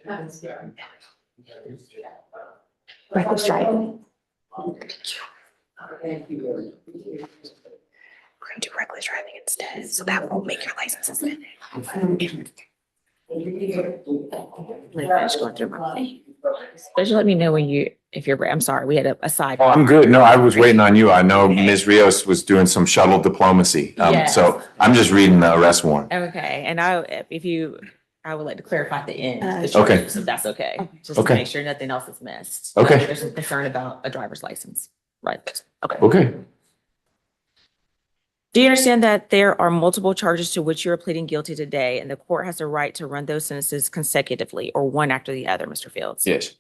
Reckless driving. We're gonna do reckless driving instead, so that won't make your license suspended. Finish going through my thing. Just let me know when if you're, I'm sorry, we had a side. Oh, I'm good. No, I was waiting on you. I know Ms. Rios was doing some shuttle diplomacy. Yes. So I'm just reading the arrest warrant. Okay, and I would like to clarify at the end, the Okay. charges, if that's okay. Just to Okay. make sure nothing else is missed. Okay. There's some concern about a driver's license, right? Okay. Okay. Do you understand that there are multiple charges to which you are pleading guilty today, and the court has the right to run those sentences consecutively or one after the other, Mr. Fields? Yes.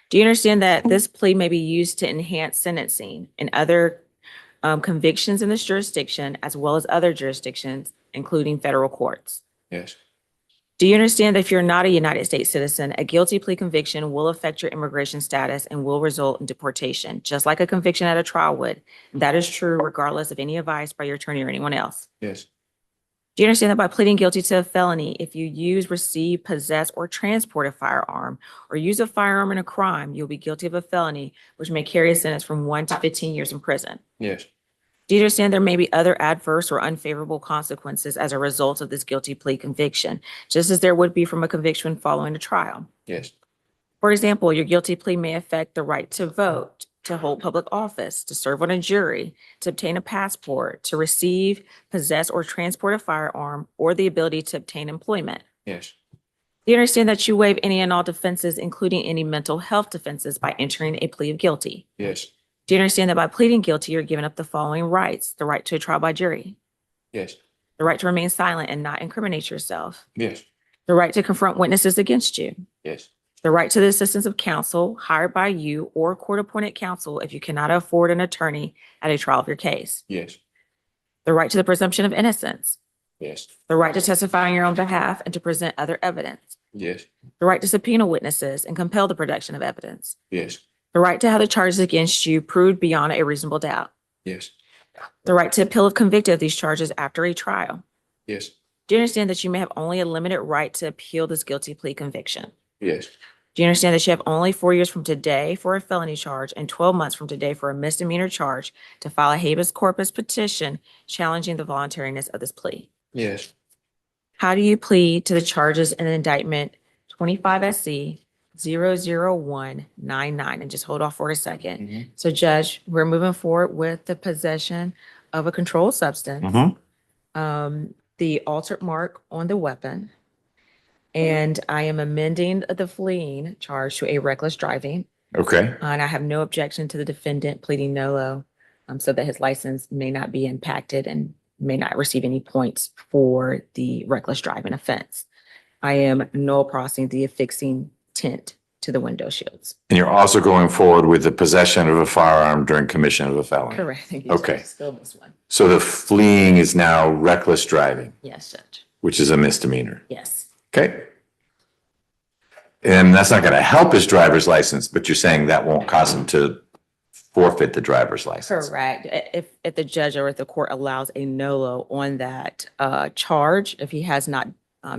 Do you understand that this plea may be used to enhance sentencing and other convictions in this jurisdiction, as well as other jurisdictions, including federal courts? Yes. Do you understand that if you're not a United States citizen, a guilty plea conviction will affect your immigration status and will result in deportation, just like a conviction at a trial would? That is true regardless of any advice by your attorney or anyone else. Yes. Do you understand that by pleading guilty to a felony, if you use, receive, possess, or transport a firearm, or use a firearm in a crime, you'll be guilty of a felony, which may carry a sentence from 1 to 15 years in prison? Yes. Do you understand there may be other adverse or unfavorable consequences as a result of this guilty plea conviction, just as there would be from a conviction following a trial? Yes. For example, your guilty plea may affect the right to vote, to hold public office, to serve on a jury, to obtain a passport, to receive, possess, or transport a firearm, or the ability to obtain employment. Yes. Do you understand that you waive any and all defenses, including any mental health defenses, by entering a plea of guilty? Yes. Do you understand that by pleading guilty, you're giving up the following rights: the right to a trial by jury, Yes. the right to remain silent and not incriminate yourself, Yes. the right to confront witnesses against you, Yes. the right to the assistance of counsel hired by you or court-appointed counsel if you cannot afford an attorney at a trial of your case, Yes. the right to the presumption of innocence, Yes. the right to testify on your own behalf and to present other evidence, Yes. the right to subpoena witnesses and compel the production of evidence, Yes. the right to have the charges against you proved beyond a reasonable doubt, Yes. the right to appeal if convicted of these charges after a trial. Yes. Do you understand that you may have only a limited right to appeal this guilty plea conviction? Yes. Do you understand that you have only 4 years from today for a felony charge and 12 months from today for a misdemeanor charge to file a habeas corpus petition challenging the voluntariness of this plea? Yes. How do you plead to the charges in the indictment 25 SC 00199? And just hold off for a second. Mhm. So Judge, we're moving forward with the possession of a controlled substance, the altered mark on the weapon, and I am amending the fleeing charge to a reckless driving. Okay. And I have no objection to the defendant pleading nolo, so that his license may not be impacted and may not receive any points for the reckless driving offense. I am null processing the affixing tint to the window shields. And you're also going forward with the possession of a firearm during commission of a felony. Correct. Thank you, Okay. Judge. Still this one. So the fleeing is now reckless driving, Yes, Judge. which is a misdemeanor. Yes. Okay. And that's not going to help his driver's license, but you're saying that won't cause him to forfeit the driver's license. Correct. If the judge or if the court allows a nolo on that charge, if he has not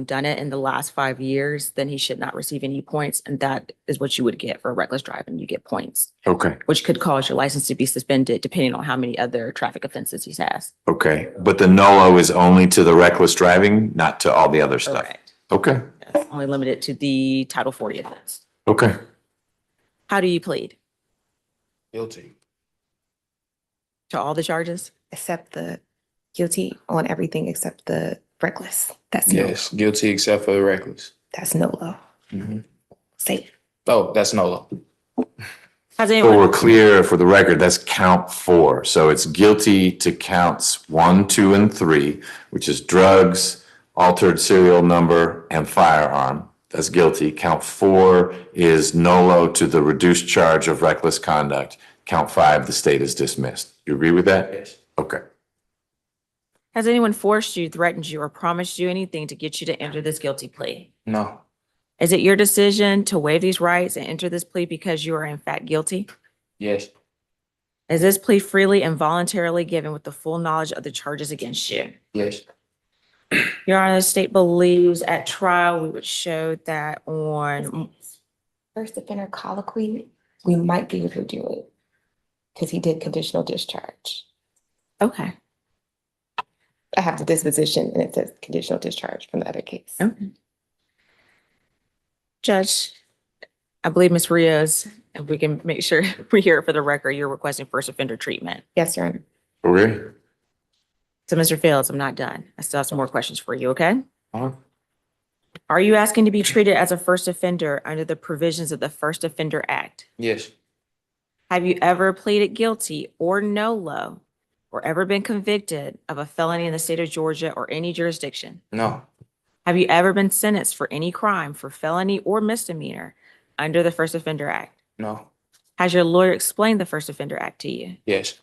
done it in the last 5 years, then he should not receive any points. And that is what you would get for a reckless driving. You get points, Okay. which could cause your license to be suspended depending on how many other traffic offenses he has. Okay. But the NOLO is only to the reckless driving, not to all the other stuff. Correct. Okay. Yes, only limited to the Title 40 offense. Okay. How do you plead? Guilty. To all the charges? Except the guilty on everything except the reckless. That's no. Yes, guilty except for the reckless. That's NOLO. Mhm. Safe. Oh, that's NOLO. Has So anyone? we're clear for the record, that's count 4. So it's guilty to counts 1, 2, and 3, which is drugs, altered serial number, and firearm. That's guilty. Count 4 is NOLO to the reduced charge of reckless conduct. Count 5, the state is dismissed. You agree with that? Yes. Okay. Has anyone forced you, threatened you, or promised you anything to get you to enter this guilty plea? No. Is it your decision to waive these rights and enter this plea because you are in fact guilty? Yes. Is this plea freely and voluntarily given with the full knowledge of the charges against you? Yes. Your Honor, the state believes at trial, we would show that on, First offender colloquy, we might be able to do it because he did conditional discharge. okay. I have the disposition and it says conditional discharge from the other case. Okay. Judge, I believe Ms. Rios, if we can make sure we hear it for the record, you're requesting first offender treatment. Yes, Your Honor. Okay. So Mr. Fields, I'm not done. I still have some more questions for you, okay? Uh-huh. Are you asking to be treated as a first offender under the provisions of the First Offender Act? Yes. Have you ever pleaded guilty or nolo or ever been convicted of a felony in the state of Georgia or any jurisdiction? No. Have you ever been sentenced for any crime for felony or misdemeanor under the First Offender Act? No. Has your lawyer explained the First Offender Act to you? Yes.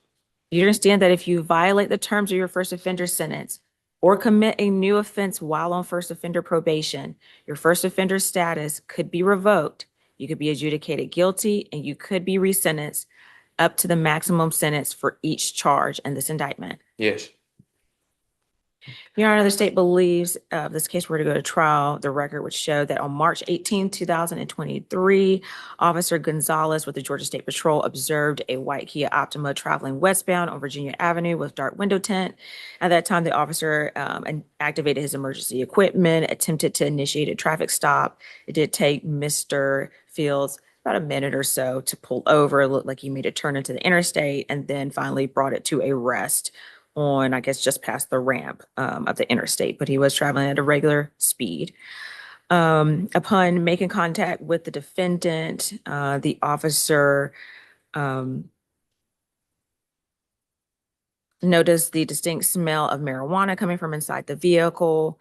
You understand that if you violate the terms of your first offender sentence or commit a new offense while on first offender probation, your first offender status could be revoked. You could be adjudicated guilty and you could be resentenced up to the maximum sentence for each charge in this indictment. Yes. Your Honor, the state believes if this case were to go to trial, the record would show that on March 18, 2023, Officer Gonzalez with the Georgia State Patrol observed a white Kia Optima traveling westbound on Virginia Avenue with dark window tint. At that time, the officer activated his emergency equipment, attempted to initiate a traffic stop. It did take Mr. Fields about a minute or so to pull over. It looked like he made a turn into the interstate and then finally brought it to a rest on, I guess, just past the ramp of the interstate, but he was traveling at a regular speed. Upon making contact with the defendant, the officer noticed the distinct smell of marijuana coming from inside the vehicle.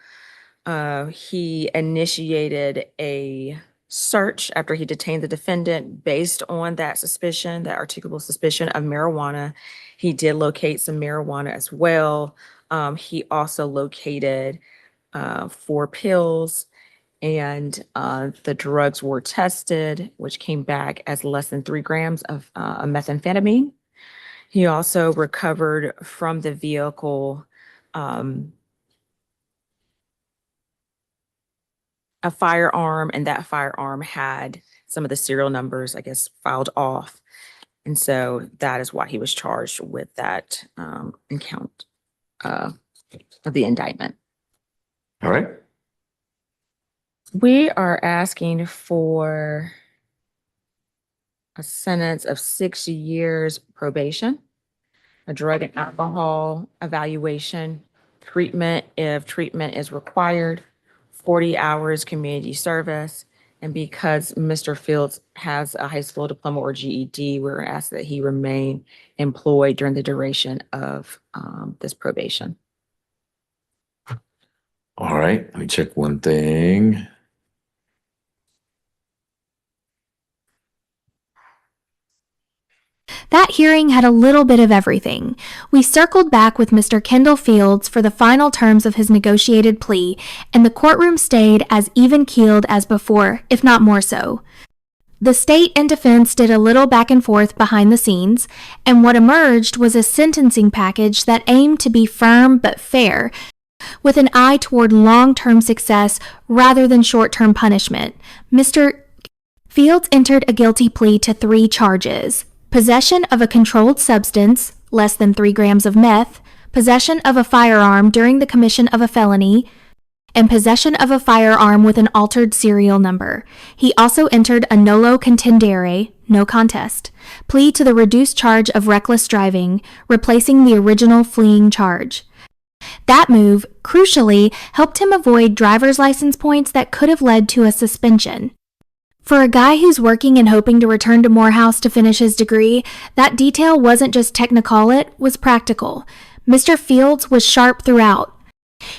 He initiated a search after he detained the defendant based on that suspicion, that articulable suspicion of marijuana. He did locate some marijuana as well. He also located 4 pills, and the drugs were tested, which came back as less than 3 grams of methamphetamine. He also recovered from the vehicle a firearm, and that firearm had some of the serial numbers, I guess, filed off. And so that is why he was charged with that count of the indictment. All right. We are asking for a sentence of 6 years probation, a drug and alcohol evaluation, treatment if treatment is required, 40 hours community service. And because Mr. Fields has a high school diploma or GED, we're asked that he remain employed during the duration of this probation. All right. Let me check one thing. That hearing had a little bit of everything. We circled back with Mr. Kendall Fields for the final terms of his negotiated plea, and the courtroom stayed as even-keeled as before, if not more so. The state and defense did a little back and forth behind the scenes, and what emerged was a sentencing package that aimed to be firm but fair, with an eye toward long-term success rather than short-term punishment. Mr. Fields entered a guilty plea to 3 charges: possession of a controlled substance, less than 3 grams of meth, possession of a firearm during the commission of a felony, and possession of a firearm with an altered serial number. He also entered a nolo contendere, no contest, plea to the reduced charge of reckless driving, replacing the original fleeing charge. That move, crucially, helped him avoid driver's license points that could have led to a suspension. For a guy who's working and hoping to return to Morehouse to finish his degree, that detail wasn't just technical, it was practical. Mr. Fields was sharp throughout.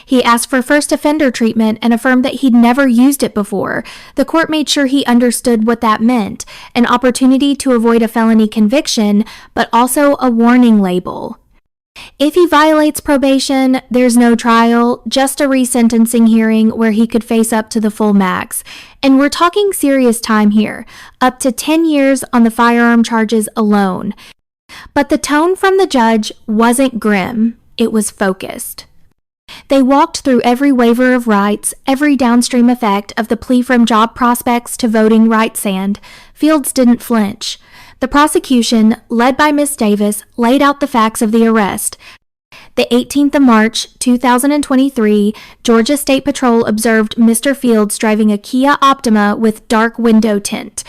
He asked for first offender treatment and affirmed that he'd never used it before. The court made sure he understood what that meant, an opportunity to avoid a felony conviction, but also a warning label. If he violates probation, there's no trial, just a resentencing hearing where he could face up to the full max. And we're talking serious time here, up to 10 years on the firearm charges alone. But the tone from the judge wasn't grim, it was focused. They walked through every waiver of rights, every downstream effect of the plea from job prospects to voting rights and Fields didn't flinch. The prosecution, led by Miss Davis, laid out the facts of the arrest. The 18th of March, 2023, Georgia State Patrol observed Mr. Fields driving a Kia Optima with dark window tint.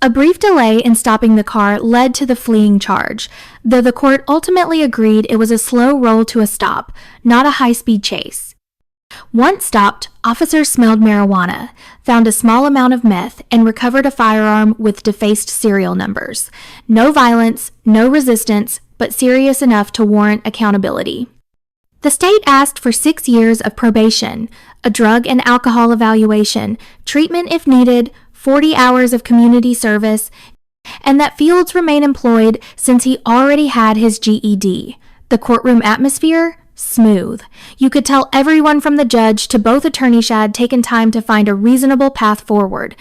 A brief delay in stopping the car led to the fleeing charge, though the court ultimately agreed it was a slow roll to a stop, not a high-speed chase. Once stopped, officers smelled marijuana, found a small amount of meth, and recovered a firearm with defaced serial numbers. No violence, no resistance, but serious enough to warrant accountability. The state asked for 6 years of probation, a drug and alcohol evaluation, treatment if needed, 40 hours of community service, and that Fields remain employed since he already had his GED. The courtroom atmosphere? Smooth. You could tell everyone from the judge to both attorneys had taken time to find a reasonable path forward.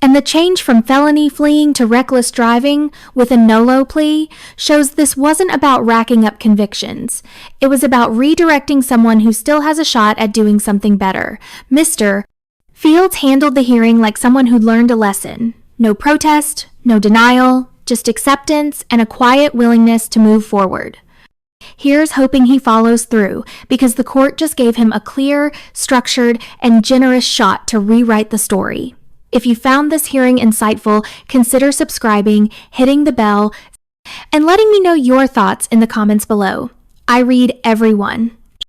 And the change from felony fleeing to reckless driving with a NOLO plea shows this wasn't about racking up convictions. It was about redirecting someone who still has a shot at doing something better. Mr. Fields handled the hearing like someone who'd learned a lesson. No protest, no denial, just acceptance and a quiet willingness to move forward. Here's hoping he follows through, because the court just gave him a clear, structured, and generous shot to rewrite the story. If you found this hearing insightful, consider subscribing, hitting the bell, and letting me know your thoughts in the comments below. I read everyone.